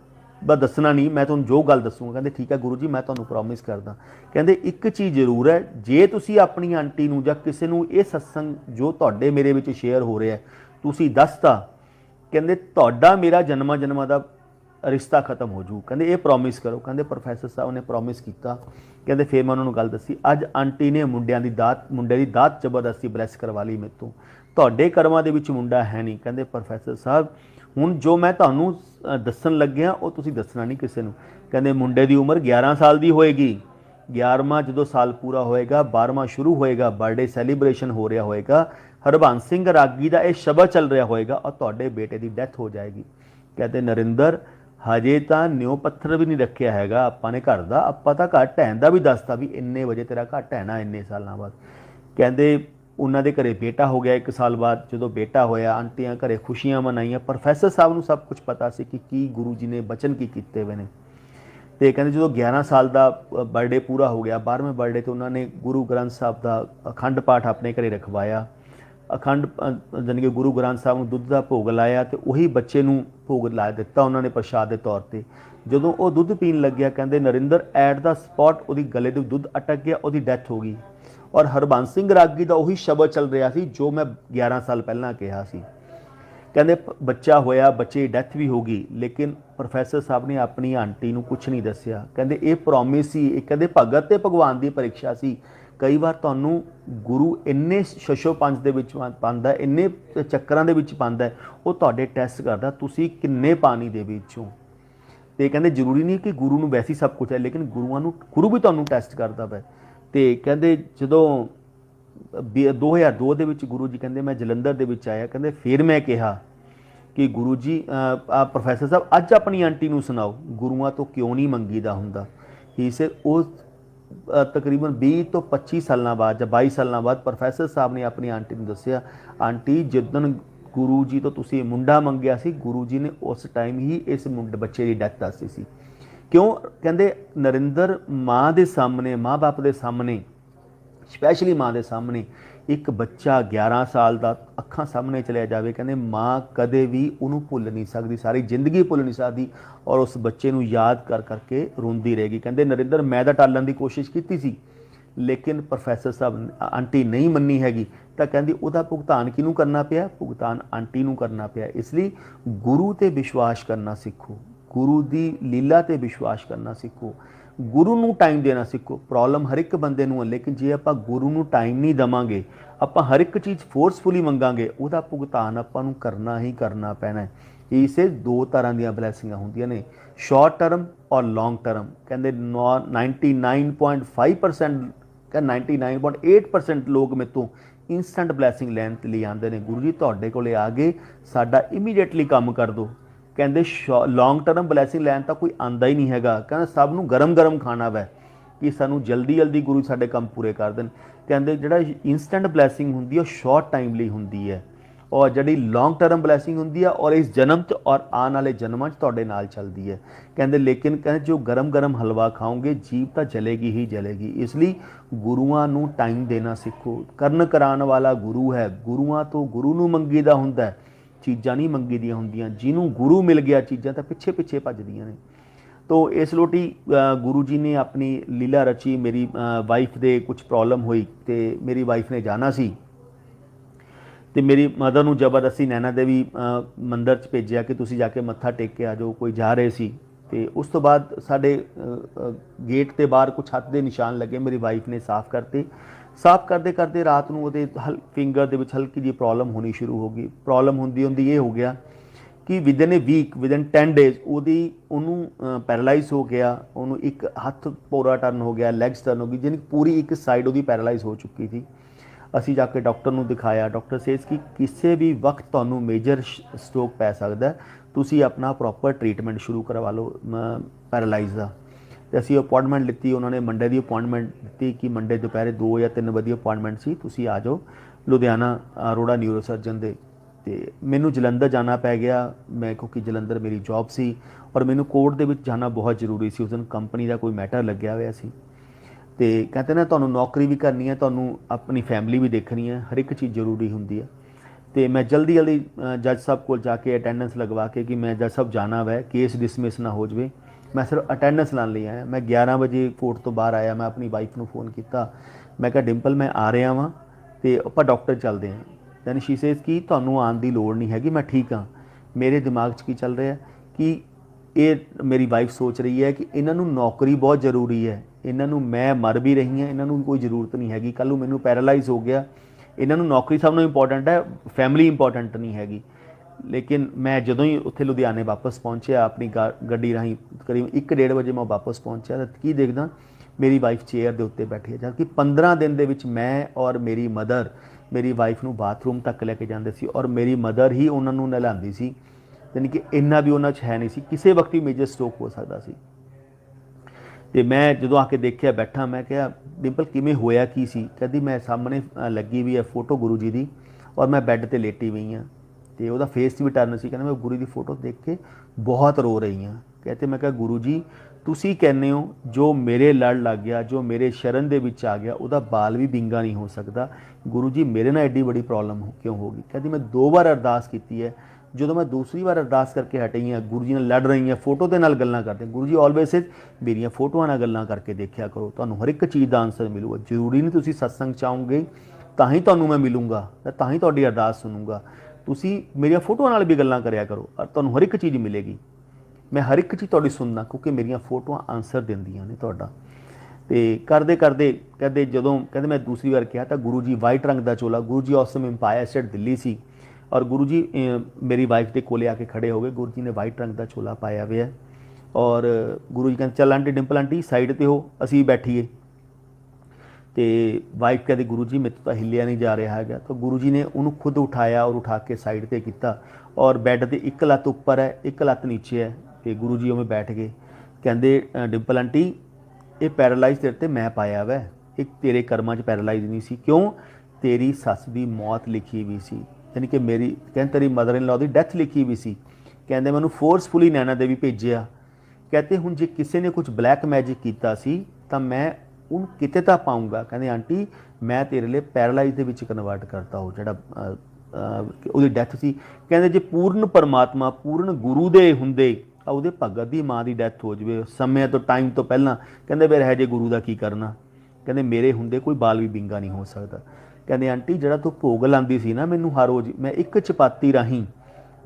बस दसना नहीं, मैं तुहानू जो गल दसूँगा। कहते ठीक है गुरु जी, मैं तुहानू प्रॉमिस करदा। कहते एक चीज़ जरूर है, जे तुसी अपनी आंटी नू जां किसी नू ये सत्संग जो तुहाडे मेरे विच शेयर हो रहा है तुसी दसता, कहते तुहाडा मेरा जन्मा जन्मा दा रिश्ता खत्म हो जू। कहते ये प्रॉमिस करो। कहते प्रोफैसर साहब ने प्रॉमिस किया। कहते फिर मैं उन्होंने गल दसी, अज आंटी ने मुंडिया की दात जबरदस्ती ब्लैस करवा ली मेरे तो, तुहाडे कर्मां दे विच मुंडा है नहीं। कहते प्रोफैसर साहब हुण जो मैं तुहानू दसन लग्या वो तुसी दसना नहीं किसी नू। कहते मुंडे की उम्र 11 साल की होएगी, 11वां जो साल पूरा होएगा 12वां शुरू होएगा, बर्थडे सैलीब्रेशन हो रहा होएगा, हरबंस सिंह रागी का यह शब्द चल रहा होएगा और तुहाडे बेटे की डैथ हो जाएगी। कहते नरिंदर हजे तो न्यो पत्थर भी नहीं रखिया हैगा आपां ने घर का, आपां तां घर ढहण दा भी दसता भी इन्ने वजे तेरा घर ढहना इन्ने सालों बाद। कहते उन्होंने घरे बेटा हो गया 1 साल बाद, जो बेटा होया आंटियां घरे खुशियां मनाइया। प्रोफैसर साहब को सब कुछ पता सी कि गुरु जी ने बचन की किए हुए हैं। तो कहते जो 11 साल का बर्थडे पूरा हो गया, 12वें बर्थडे तो उन्होंने गुरु ग्रंथ साहब का अखंड पाठ अपने घरे रखवाया। अखंड जानी कि गुरु ग्रंथ साहब को दुध का भोग लाया तो वही बच्चे को भोग ला दिता उन्होंने प्रसाद के तौर पर। जो वो दुध पीन लग गया, कहते नरिंदर एट द स्पॉट वो गले में दुध अटक गया, वो डैथ हो गई। और हरबंस सिंह रागी का उही शब्द चल रहा सी जो मैं 11 साल पहला कहा सी। कहते बच्चा होया, बच्चे की डैथ भी हो गई, लेकिन प्रोफैसर साहब ने अपनी आंटी को कुछ नहीं दसिया। कहते ये प्रॉमिस सी, कहते भगत ते भगवान की परीक्षा सी। कई बार तुहानू गुरु इन्ने छछो पंज दे विच पांदा, इन्ने चक्करां दे विच पांदा, वो तुहाडे टैस्ट करदा तुसी किन्ने पानी दे विचों। ते कहते जरूरी नहीं कि गुरु नू वैसे ही सब कुछ है, लेकिन गुरु भी तुहानू टैस्ट करदा पै। तो कहते जो 2002 के गुरु जी कहते मैं जलंधर के आया, कहते फिर मैं कहा कि गुरु जी प्रोफैसर साहब अज अपनी आंटी नू सुनाओ गुरुआं तो क्यों नहीं मंगीदा हुंदा। ही से उस तकरीबन 20 तो 25 सालों बाद या 22 सालों बाद प्रोफैसर साहब ने अपनी आंटी नू दस्सिया, आंटी जिदन गुरु जी तो तुसी मुंडा मंगया सी, गुरु जी ने उस टाइम ही इस मुंडे बच्चे की डैथ दसी सी। क्यों, कहते नरिंदर माँ के सामने, माँ बाप के सामने, स्पैशली माँ के सामने एक बच्चा 11 साल का अखां सामने चलिया जाए, कहते माँ कदे भी उन्होंने भुल नहीं सकती, सारी जिंदगी भुल नहीं सकती और उस बच्चे को याद कर करके रोंदी रहेगी। कहते नरिंदर मैं तो टालण की कोशिश की सी, लेकिन प्रोफैसर साहब आंटी नहीं मनी हैगी, तो कहती उहदा भुगतान किनू करना पिया, भुगतान आंटी नू करना पिया। इसलिए गुरु ते विश्वास करना सीखो, गुरु की लीला ते विश्वास करना सीखो, गुरु नू टाइम देना सीखो। प्रॉब्लम हर एक बंदे नू है, लेकिन जे आपां गुरु नू टाइम नहीं देवांगे, आपां हर एक चीज़ फोर्सफुली मंगांगे, उहदा भुगतान आपां नू करना ही करना पैना है। इसे 2 तरह दी ब्लैसिंगां हुंदियां ने, शॉर्ट टर्म और लॉन्ग टर्म। कहते 99.5% 99.8% लोग मेरे तो इंस्टेंट ब्लैसिंग लैन लिए आते हैं, गुरु जी तुहाडे कोले आ गए साडा इमीडिएटली काम कर दो। कहते लॉन्ग टर्म ब्लैसिंग लैन तो कोई आंदा ही नहीं हैगा, कहते सब नूं गरम गरम खाना वै कि सानू जल्दी जल्दी गुरु साडे काम पूरे कर देन। कहते जिहड़ा इंस्टेंट ब्लैसिंग हुंदी है शॉर्ट टाइम ਲਈ हुंदी है, और जिहड़ी लॉन्ग टर्म ब्लैसिंग हुंदी है और इस जन्म च और आने वाले जन्मां च तुहाडे नाल चलदी है। कहते लेकिन कहते जो गरम गरम हलवा खाओगे जीभ तो जलेगी ही जलेगी। इसलिए गुरुआं नूं टाइम देना सीखो, करन कराण वाला गुरु है, गुरुआं तो गुरु नूं मंगीदा हुंदा है, चीज़ां नहीं मंगी दियां हुंदियां। जिन्हों गुरु मिल गया चीज़ां तो पिछे पिछे भजदियां ने। तो इस लोटी गुरु जी ने अपनी लीला रची। मेरी वाइफ दे कुछ प्रॉब्लम हुई तो मेरी वाइफ ने जाना सी, ਤੇ ਮੇਰੀ ਮਦਰ ਨੂੰ ਜ਼ਬਰਦਸਤੀ ਨੈਣਾ ਦੇਵੀ ਮੰਦਿਰ 'ਚ ਭੇਜਿਆ ਕਿ ਤੁਸੀਂ ਜਾ ਕੇ ਮੱਥਾ ਟੇਕ ਕੇ ਆ ਜਾਓ, ਕੋਈ ਜਾ ਰਹੇ ਸੀ। ਤੇ ਉਸ ਤੋਂ ਬਾਅਦ ਸਾਡੇ ਗੇਟ ਤੇ ਬਾਹਰ ਕੁਝ ਹੱਥ ਦੇ ਨਿਸ਼ਾਨ ਲੱਗੇ, ਮੇਰੀ ਵਾਈਫ ਨੇ ਸਾਫ਼ ਕਰਤੇ। ਸਾਫ਼ ਕਰਦੇ ਕਰਦੇ ਰਾਤ ਨੂੰ ਉਹਦੇ ਫਿੰਗਰ ਦੇ ਵਿੱਚ ਹਲਕੀ ਜਿਹੀ ਪ੍ਰੋਬਲਮ ਹੋਣੀ ਸ਼ੁਰੂ ਹੋ ਗਈ। ਪ੍ਰੋਬਲਮ ਹੁੰਦੀ ਹੁੰਦੀ ਇਹ ਹੋ ਗਿਆ ਕਿ ਵਿਦਨ ਏ ਵੀਕ, ਵਿਦਨ 10 ਡੇਜ਼ ਉਹਨੂੰ ਪੈਰਾਲਾਈਜ਼ ਹੋ ਗਿਆ। ਉਹਨੂੰ ਇੱਕ ਹੱਥ ਪੂਰਾ ਟਰਨ ਹੋ ਗਿਆ, ਲੈਗਸ ਟਰਨ ਹੋ ਗਈ, ਜਾਣੀ ਪੂਰੀ ਇੱਕ ਸਾਈਡ ਉਹਦੀ ਪੈਰਾਲਾਈਜ਼ ਹੋ ਚੁੱਕੀ ਸੀ। ਅਸੀਂ ਜਾ ਕੇ ਡਾਕਟਰ ਨੂੰ ਦਿਖਾਇਆ। ਡਾਕਟਰ ਸੇਜ਼ ਕਿ ਕਿਸੇ ਵੀ ਵਕਤ ਤੁਹਾਨੂੰ ਮੇਜਰ ਸਟ੍ਰੋਕ ਪੈ ਸਕਦਾ, ਤੁਸੀਂ ਆਪਣਾ ਪ੍ਰੋਪਰ ਟ੍ਰੀਟਮੈਂਟ ਸ਼ੁਰੂ ਕਰਵਾ ਲਓ ਪੈਰਾਲਾਈਜ਼ ਦਾ। ਤੇ ਅਸੀਂ ਅਪਾਇੰਟਮੈਂਟ ਲਿੱਤੀ, ਉਹਨਾਂ ਨੇ ਮੰਡੇ ਦੀ ਅਪਾਇੰਟਮੈਂਟ ਦਿੱਤੀ ਕਿ ਮੰਡੇ ਦੁਪਹਿਰੇ 2 ਜਾਂ 3 ਵਜੇ ਅਪਾਇੰਟਮੈਂਟ ਸੀ, ਤੁਸੀਂ ਆ ਜਾਓ ਲੁਧਿਆਣਾ ਅਰੋੜਾ ਨਿਊਰੋ ਸਰਜਨ ਦੇ। ਤੇ ਮੈਨੂੰ ਜਲੰਧਰ ਜਾਣਾ ਪੈ ਗਿਆ, ਮੈਂ ਕਿਉਂਕਿ ਜਲੰਧਰ ਮੇਰੀ ਜੌਬ ਸੀ ਔਰ ਮੈਨੂੰ ਕੋਰਟ ਦੇ ਵਿੱਚ ਜਾਣਾ ਬਹੁਤ ਜ਼ਰੂਰੀ ਸੀ। ਉਸ ਦਿਨ ਕੰਪਨੀ ਦਾ ਕੋਈ ਮੈਟਰ ਲੱਗਿਆ ਹੋਇਆ ਸੀ। ਤੇ ਕਹਿੰਦੇ ਨਾ ਤੁਹਾਨੂੰ ਨੌਕਰੀ ਵੀ ਕਰਨੀ ਹੈ, ਤੁਹਾਨੂੰ ਆਪਣੀ ਫੈਮਿਲੀ ਵੀ ਦੇਖਣੀ ਹੈ, ਹਰ ਇੱਕ ਚੀਜ਼ ਜ਼ਰੂਰੀ ਹੁੰਦੀ ਹੈ। ਤੇ ਮੈਂ ਜਲਦੀ ਜੱਜ ਸਾਹਿਬ ਕੋਲ ਜਾ ਕੇ ਅਟੈਂਡੈਂਸ ਲਗਵਾ ਕੇ ਕਿ ਮੈਂ ਜੱਜ ਸਾਹਿਬ ਜਾਣਾ ਵੈ, ਕੇਸ ਡਿਸਮਿਸ ਨਾ ਹੋ ਜਾਵੇ, ਮੈਂ ਸਿਰਫ ਅਟੈਂਡੈਂਸ ਲਾਉਣ ਲਈ ਆਇਆ। ਮੈਂ 11 ਵਜੇ ਕੋਰਟ ਤੋਂ ਬਾਹਰ ਆਇਆ। ਮੈਂ ਆਪਣੀ ਵਾਈਫ ਨੂੰ ਫ਼ੋਨ ਕੀਤਾ, ਮੈਂ ਕਿਹਾ ਡਿੰਪਲ ਮੈਂ ਆ ਰਿਹਾ ਵਾਂ ਤੇ ਆਪਾਂ ਡਾਕਟਰ ਚੱਲਦੇ ਹਾਂ। ਦੈਨ ਸ਼ੀ ਸੇਜ਼ ਕਿ ਤੁਹਾਨੂੰ ਆਉਣ ਦੀ ਲੋੜ ਨਹੀਂ ਹੈਗੀ, ਮੈਂ ਠੀਕ ਹਾਂ। ਮੇਰੇ ਦਿਮਾਗ 'ਚ ਕੀ ਚੱਲ ਰਿਹਾ ਕਿ ਇਹ ਮੇਰੀ ਵਾਈਫ ਸੋਚ ਰਹੀ ਹੈ ਕਿ ਇਹਨਾਂ ਨੂੰ ਨੌਕਰੀ ਬਹੁਤ ਜ਼ਰੂਰੀ ਹੈ, ਇਹਨਾਂ ਨੂੰ ਮੈਂ ਮਰ ਵੀ ਰਹੀ ਹਾਂ, ਇਹਨਾਂ ਨੂੰ ਕੋਈ ਜ਼ਰੂਰਤ ਨਹੀਂ ਹੈਗੀ, ਕੱਲ੍ਹ ਨੂੰ ਮੈਨੂੰ ਪੈਰਾਲਾਈਜ਼ ਹੋ ਗਿਆ, ਇਹਨਾਂ ਨੂੰ ਨੌਕਰੀ ਸਭ ਨੂੰ ਇੰਪੋਰਟੈਂਟ ਹੈ, ਫੈਮਿਲੀ ਇੰਪੋਰਟੈਂਟ ਨਹੀਂ ਹੈਗੀ। ਲੇਕਿਨ ਮੈਂ ਜਦੋਂ ਹੀ ਉੱਥੇ ਲੁਧਿਆਣੇ ਵਾਪਸ ਪਹੁੰਚਿਆ ਆਪਣੀ ਗੱਡੀ ਰਾਹੀਂ, ਕਰੀਬ 1-1.5 ਵਜੇ ਮੈਂ ਵਾਪਸ ਪਹੁੰਚਿਆ ਤਾਂ ਕੀ ਦੇਖਦਾ ਮੇਰੀ ਵਾਈਫ ਚੇਅਰ ਦੇ ਉੱਤੇ ਬੈਠੀ ਹੈ। ਜਦ ਕਿ 15 ਦਿਨ ਦੇ ਵਿੱਚ ਮੈਂ ਔਰ ਮੇਰੀ ਮਦਰ ਮੇਰੀ ਵਾਈਫ ਨੂੰ ਬਾਥਰੂਮ ਤੱਕ ਲੈ ਕੇ ਜਾਂਦੇ ਸੀ ਔਰ ਮੇਰੀ ਮਦਰ ਹੀ ਉਹਨਾਂ ਨੂੰ ਨਹਿਲਾਉਂਦੀ ਸੀ। ਯਾਨੀ ਕਿ ਇੰਨਾ ਵੀ ਉਹਨਾਂ 'ਚ ਹੈ ਨਹੀਂ ਸੀ, ਕਿਸੇ ਵਕਤ ਵੀ ਮੇਜਰ ਸਟ੍ਰੋਕ ਹੋ ਸਕਦਾ ਸੀ। ਤੇ ਮੈਂ ਜਦੋਂ ਆ ਕੇ ਦੇਖਿਆ ਬੈਠਾ, ਮੈਂ ਕਿਹਾ ਡਿੰਪਲ ਕਿਵੇਂ ਹੋਇਆ ਕੀ ਸੀ? ਕਹਿੰਦੀ ਮੈਂ ਸਾਹਮਣੇ ਲੱਗੀ ਵੀ ਹੈ ਫੋਟੋ ਗੁਰੂ ਜੀ ਦੀ ਔਰ ਮੈਂ ਬੈੱਡ ਤੇ ਲੇਟੀ ਹੋਈ ਹਾਂ ਤੇ ਉਹਦਾ ਫੇਸ ਵੀ ਟਰਨ ਸੀ। ਕਹਿੰਦਾ ਮੈਂ ਗੁਰੂ ਦੀ ਫੋਟੋ ਦੇਖ ਕੇ ਬਹੁਤ ਰੋ ਰਹੀ ਹਾਂ। ਕਹਿੰਦੇ ਮੈਂ ਕਿਹਾ ਗੁਰੂ ਜੀ ਤੁਸੀਂ ਕਹਿੰਦੇ ਹੋ ਜੋ ਮੇਰੇ ਲੜ ਲੱਗ ਗਿਆ, ਜੋ ਮੇਰੇ ਸ਼ਰਨ ਦੇ ਵਿੱਚ ਆ ਗਿਆ, ਉਹਦਾ ਬਾਲ ਵੀ ਵਿੰਗਾ ਨਹੀਂ ਹੋ ਸਕਦਾ। ਗੁਰੂ ਜੀ ਮੇਰੇ ਨਾਲ ਐਡੀ ਬੜੀ ਪ੍ਰੋਬਲਮ ਕਿਉਂ ਹੋ ਗਈ? ਕਹਿੰਦੀ ਮੈਂ 2 ਵਾਰ ਅਰਦਾਸ ਕੀਤੀ ਹੈ, ਜਦੋਂ ਮੈਂ ਦੂਸਰੀ ਵਾਰ ਅਰਦਾਸ ਕਰਕੇ ਹਟੀ ਹਾਂ, ਗੁਰੂ ਜੀ ਨਾਲ ਲੜ ਰਹੀ ਹਾਂ, ਫੋਟੋ ਦੇ ਨਾਲ ਗੱਲਾਂ ਕਰਦੇ। ਗੁਰੂ ਜੀ ਆਲਵੇਜ਼ ਸੇਜ਼ ਮੇਰੀਆਂ ਫੋਟੋਆਂ ਨਾਲ ਗੱਲਾਂ ਕਰਕੇ ਦੇਖਿਆ ਕਰੋ, ਤੁਹਾਨੂੰ ਹਰ ਇੱਕ ਚੀਜ਼ ਦਾ ਆਨਸਰ ਮਿਲੂਗਾ। ਜ਼ਰੂਰੀ ਨਹੀਂ ਤੁਸੀਂ ਸਤਸੰਗ ਚਾਹੋਗੇ ਤਾਂ ਹੀ ਤੁਹਾਨੂੰ ਮੈਂ ਮਿਲੂੰਗਾ, ਤਾਂ ਹੀ ਤੁਹਾਡੀ ਅਰਦਾਸ ਸੁਣੂੰਗਾ। ਤੁਸੀਂ ਮੇਰੀਆਂ ਫੋਟੋਆਂ ਨਾਲ ਵੀ ਗੱਲਾਂ ਕਰਿਆ ਕਰੋ ਔਰ ਤੁਹਾਨੂੰ ਹਰ ਇੱਕ ਚੀਜ਼ ਮਿਲੇਗੀ। ਮੈਂ ਹਰ ਇੱਕ ਚੀਜ਼ ਤੁਹਾਡੀ ਸੁਣਨਾ, ਕਿਉਂਕਿ ਮੇਰੀਆਂ ਫੋਟੋਆਂ ਆਨਸਰ ਦਿੰਦੀਆਂ ਨੇ ਤੁਹਾਡਾ। ਤੇ ਕਰਦੇ ਕਰਦੇ ਕਹਿੰਦੇ ਜਦੋਂ ਕਹਿੰਦੇ ਮੈਂ ਦੂਸਰੀ ਵਾਰ ਕਿਹਾ ਤਾਂ ਗੁਰੂ ਜੀ ਵਾਈਟ ਰੰਗ ਦਾ ਚੋਲਾ, ਗੁਰੂ ਜੀ ਉਸ ਸਮੇਂ ਇੰਪਾਇਰ ਸਟੇਟ ਦਿੱਲੀ ਸੀ ਔਰ ਗੁਰੂ ਜੀ ਮੇਰੀ ਵਾਈਫ ਦੇ ਕੋਲੇ ਆ ਕੇ ਖੜੇ ਹੋ ਗਏ। ਗੁਰੂ ਜੀ ਨੇ ਵਾਈਟ ਰੰਗ ਦਾ ਚੋਲਾ ਪਾਇਆ ਹੋਇਆ ਔਰ ਗੁਰੂ ਜੀ ਕਹਿੰਦੇ ਚੱਲ ਆਂਟੀ ਡਿੰਪਲ ਆਂਟੀ ਸਾਈਡ 'ਤੇ ਹੋ, ਅਸੀਂ ਬੈਠੀਏ। ਤੇ ਵਾਈਫ ਕਹਿੰਦੀ ਗੁਰੂ ਜੀ ਮੇਰੇ ਤੋਂ ਤਾਂ ਹਿੱਲਿਆ ਨਹੀਂ ਜਾ ਰਿਹਾ ਹੈਗਾ। ਤਾਂ ਗੁਰੂ ਜੀ ਨੇ ਉਹਨੂੰ ਖੁਦ ਉਠਾਇਆ ਔਰ ਉਠਾ ਕੇ ਸਾਈਡ 'ਤੇ ਕੀਤਾ ਔਰ ਬੈੱਡ 'ਤੇ ਇੱਕ ਲੱਤ ਉੱਪਰ ਹੈ, ਇੱਕ ਲੱਤ ਨੀਚੇ ਹੈ ਤੇ ਗੁਰੂ ਜੀ ਉਵੇਂ ਬੈਠ ਗਏ। ਕਹਿੰਦੇ ਡਿੰਪਲ ਆਂਟੀ ਇਹ ਪੈਰਾਲਾਈਜ਼ ਤੇਰੇ 'ਤੇ ਮੈਂ ਪਾਇਆ ਵੈ, ਇੱਕ ਤੇਰੇ ਕਰਮਾਂ 'ਚ ਪੈਰਾਲਾਈਜ਼ ਨਹੀਂ ਸੀ। ਕਿਉਂ? ਤੇਰੀ ਸੱਸ ਦੀ ਮੌਤ ਲਿਖੀ ਵੀ ਸੀ, ਯਾਨੀ ਕਿ ਮੇਰੀ ਕਹਿੰਦੇ ਤੇਰੀ ਮਦਰ ਇਨ ਲਾ ਦੀ ਡੈਥ ਲਿਖੀ ਵੀ ਸੀ। ਕਹਿੰਦੇ ਮੈਨੂੰ ਫੋਰਸਫੁਲੀ ਨੈਣਾ ਦੇਵੀ ਭੇਜਿਆ। ਕਹਿੰਦੇ ਹੁਣ ਜੇ ਕਿਸੇ ਨੇ ਕੁਝ ਬਲੈਕ ਮੈਜਿਕ ਕੀਤਾ ਸੀ ਤਾਂ ਮੈਂ ਉਹਨੂੰ ਕਿਤੇ ਤਾਂ ਪਾਊਂਗਾ। ਕਹਿੰਦੇ ਆਂਟੀ ਮੈਂ ਤੇਰੇ ਲਈ ਪੈਰਾਲਾਈਜ਼ ਦੇ ਵਿੱਚ ਕਨਵਰਟ ਕਰਤਾ ਉਹ ਜਿਹੜਾ ਉਹਦੀ ਡੈਥ ਸੀ। ਕਹਿੰਦੇ ਜੇ ਪੂਰਨ ਪਰਮਾਤਮਾ ਪੂਰਨ ਗੁਰੂ ਦੇ ਹੁੰਦੇ ਉਹਦੇ ਭਗਤ ਦੀ ਮਾਂ ਦੀ ਡੈਥ ਹੋ ਜਾਵੇ ਸਮੇਂ ਤੋਂ ਟਾਈਮ ਤੋਂ ਪਹਿਲਾਂ, ਕਹਿੰਦੇ ਫਿਰ ਇਹ ਜੇ ਗੁਰੂ ਦਾ ਕੀ ਕਰਨਾ? ਕਹਿੰਦੇ ਮੇਰੇ ਹੁੰਦੇ ਕੋਈ ਬਾਲ ਵੀ ਵਿੰਗਾ ਨਹੀਂ ਹੋ ਸਕਦਾ। ਕਹਿੰਦੇ ਆਂਟੀ ਜਿਹੜਾ ਤੂੰ ਭੋਗ ਲਾਉਂਦੀ ਸੀ ਨਾ ਮੈਨੂੰ ਹਰ ਰੋਜ਼, ਮੈਂ ਇੱਕ ਚਪਾਤੀ ਰਾਹੀਂ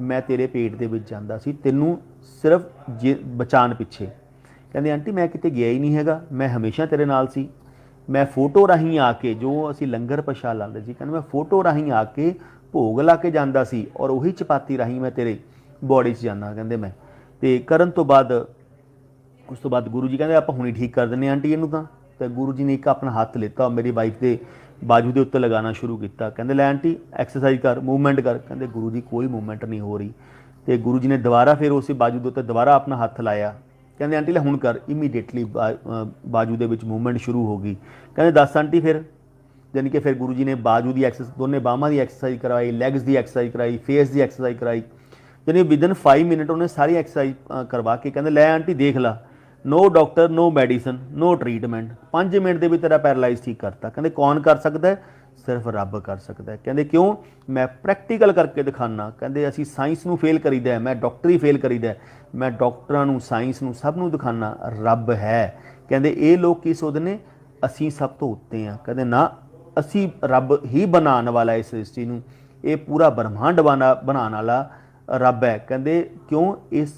ਮੈਂ ਤੇਰੇ ਪੇਟ ਦੇ ਵਿੱਚ ਜਾਂਦਾ ਸੀ ਤੈਨੂੰ ਸਿਰਫ ਬਚਾਉਣ ਪਿੱਛੇ। ਕਹਿੰਦੇ ਆਂਟੀ ਮੈਂ ਕਿਤੇ ਗਿਆ ਹੀ ਨਹੀਂ ਹੈਗਾ, ਮੈਂ ਹਮੇਸ਼ਾ ਤੇਰੇ ਨਾਲ ਸੀ। ਮੈਂ ਫੋਟੋ ਰਾਹੀਂ ਆ ਕੇ ਜੋ ਅਸੀਂ ਲੰਗਰ ਪ੍ਰਸ਼ਾਦ ਲਾਉਂਦੇ ਸੀ, ਕਹਿੰਦੇ ਮੈਂ ਫੋਟੋ ਰਾਹੀਂ ਆ ਕੇ ਭੋਗ ਲਾ ਕੇ ਜਾਂਦਾ ਸੀ ਔਰ ਉਹੀ ਚਪਾਤੀ ਰਾਹੀਂ ਮੈਂ ਤੇਰੇ ਬੋਡੀ 'ਚ ਜਾਂਦਾ। ਕਹਿੰਦੇ ਮੈਂ ਤੇ ਕਰਨ ਤੋਂ ਬਾਅਦ ਉਸ ਤੋਂ ਬਾਅਦ ਗੁਰੂ ਜੀ ਕਹਿੰਦੇ ਆਪਾਂ ਹੁਣੀ ਠੀਕ ਕਰ ਦਿੰਦੇ ਆਂਟੀ ਇਹਨੂੰ। ਤਾਂ ਗੁਰੂ ਜੀ ਨੇ ਇੱਕ ਆਪਣਾ ਹੱਥ ਲਿੱਤਾ ਮੇਰੀ ਵਾਈਫ ਦੇ ਬਾਜੂ ਦੇ ਉੱਤੇ ਲਗਾਉਣਾ ਸ਼ੁਰੂ ਕੀਤਾ। ਕਹਿੰਦੇ ਲੈ ਆਂਟੀ ਐਕਸਰਸਾਈਜ਼ ਕਰ, ਮੂਵਮੈਂਟ ਕਰ। ਕਹਿੰਦੇ ਗੁਰੂ ਜੀ ਕੋਈ ਮੂਵਮੈਂਟ ਨਹੀਂ ਹੋ ਰਹੀ। ਤੇ ਗੁਰੂ ਜੀ ਨੇ ਦੁਬਾਰਾ ਫਿਰ ਉਸੇ ਬਾਜੂ ਦੇ ਉੱਤੇ ਦੁਬਾਰਾ ਆਪਣਾ ਹੱਥ ਲਾਇਆ। ਕਹਿੰਦੇ ਆਂਟੀ ਲੈ ਹੁਣ ਕਰ। ਇਮੀਡੀਏਟਲੀ ਬਾਜੂ ਦੇ ਵਿੱਚ ਮੂਵਮੈਂਟ ਸ਼ੁਰੂ ਹੋ ਗਈ। ਕਹਿੰਦੇ ਦੱਸ ਆਂਟੀ ਫਿਰ? ਯਾਨੀ ਕਿ ਫਿਰ ਗੁਰੂ ਜੀ ਨੇ ਬਾਜੂ ਦੀ ਐਕਸਰਸਾਈਜ਼, ਦੋਨੇ ਬਾਹਾਂ ਦੀ ਐਕਸਰਸਾਈਜ਼ ਕਰਵਾਈ, ਲੈਗਸ ਦੀ ਐਕਸਰਸਾਈਜ਼ ਕਰਾਈ, ਫੇਸ ਦੀ ਐਕਸਰਸਾਈਜ਼ ਕਰਾਈ। ਯਾਨੀ ਵਿਦਨ 5 ਮਿੰਟ ਉਹਨੇ ਸਾਰੀ ਐਕਸਰਸਾਈਜ਼ ਕਰਵਾ ਕੇ ਕਹਿੰਦੇ ਲੈ ਆਂਟੀ ਦੇਖ ਲਾ, ਨੋ ਡਾਕਟਰ ਨੋ ਮੈਡੀਸਨ ਨੋ ਟਰੀਟਮੈਂਟ, 5 ਮਿੰਟ ਦੇ ਵਿੱਚ ਤੇਰਾ ਪੈਰਾਲਾਈਜ਼ ਠੀਕ ਕਰਤਾ। ਕਹਿੰਦੇ ਕੌਣ ਕਰ ਸਕਦਾ? ਸਿਰਫ ਰੱਬ ਕਰ ਸਕਦਾ। ਕਹਿੰਦੇ ਕਿਉਂ? ਮੈਂ ਪ੍ਰੈਕਟੀਕਲ ਕਰਕੇ ਦਿਖਾਉਣਾ। ਕਹਿੰਦੇ ਅਸੀਂ ਸਾਇੰਸ ਨੂੰ ਫੇਲ ਕਰੀਦਾ, ਮੈਂ ਡਾਕਟਰੀ ਫੇਲ ਕਰੀਦਾ, ਮੈਂ ਡਾਕਟਰਾਂ ਨੂੰ ਸਾਇੰਸ ਨੂੰ ਸਭ ਨੂੰ ਦਿਖਾਉਣਾ ਰੱਬ ਹੈ। ਕਹਿੰਦੇ ਇਹ ਲੋਕ ਕੀ ਸੋਚਦੇ ਨੇ ਅਸੀਂ ਸਭ ਤੋਂ ਉੱਤੇ ਹਾਂ। ਕਹਿੰਦੇ ਨਾ, ਅਸੀਂ ਰੱਬ ਹੀ ਬਣਾਉਣ ਵਾਲਾ ਇਸ ਸ੍ਰਿਸ਼ਟੀ ਨੂੰ, ये पूरा ब्रह्मांड बनाने वाला रब है। कहते क्यों इस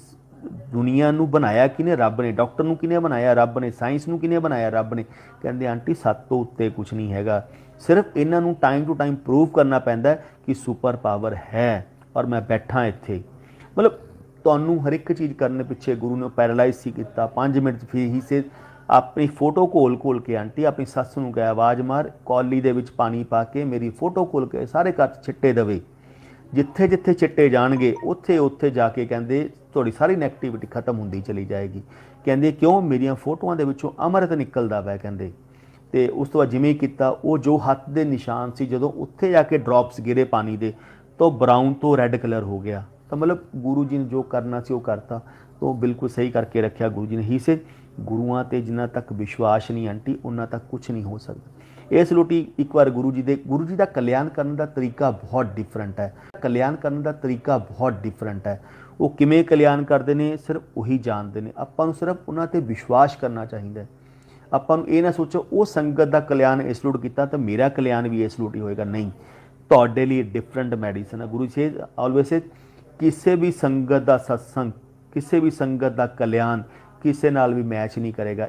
दुनिया नूं बनाया किने? रब ने। डॉक्टर नूं किने बनाया? रब ने। साइंस नूं किने बनाया? रब ने। कहते आंटी सत तो उत्ते कुछ नहीं हैगा, सिर्फ इन्हां नूं टाइम टू टाइम प्रूव करना पैंदा कि सुपर पावर है और मैं बैठा इत्थे। मतलब तुहानूं हर एक चीज़ करने पिछे गुरु ने पैरालाइज सी कीता। 5 मिनट ही से अपनी फोटो घोल घोल के आंटी अपनी सੱਸ ਨੂੰ कहा आवाज़ मार कौली दे विच पानी पा के मेरी फोटो घोल के सारे घर छिट्टे दवे, जिथे जिथे छिट्टे जाणगे उत्थे उत्थे जाके कहंदे तुहाडी सारी नैगेटिविटी खत्म हुंदी चली जाएगी। कहंदे क्यों? मेरियां फोटोआं दे विचों अमृत निकलदा वै। कहंदे ते उस तो बाद जिवें कीता वो जो हत्थ दे निशान सी जदों उत्थे जाके ड्रॉप्स गिरे पानी दे तो ब्राउन तो रैड कलर हो गया। तो मतलब गुरु जी ने जो करना सी वो करता, तो बिल्कुल सही करके रखा गुरु जी ने ही से। गुरुआं ते जिन्ना तक विश्वास नहीं आंटी उन्ना तक कुछ नहीं हो सकता। इस लोटी एक बार गुरु जी का कल्याण करने का तरीका बहुत डिफरेंट है। कल्याण करने का तरीका बहुत डिफरेंट है। वो किमें कल्याण करते हैं सिर्फ वही जानते हैं। आपां नूं सिर्फ उन्हां ते विश्वास करना चाहिए। आपां नूं ये ना सोचो वो संगत का कल्याण इस लोट किया तो मेरा कल्याण भी इस लोट ही होएगा। नहीं, तुहाडे लिए डिफरेंट मैडिसन है। गुरु जी ऑलवेज किसी भी संगत का सत्संग, किसी भी संगत का कल्याण किसी नाल भी मैच नहीं करेगा।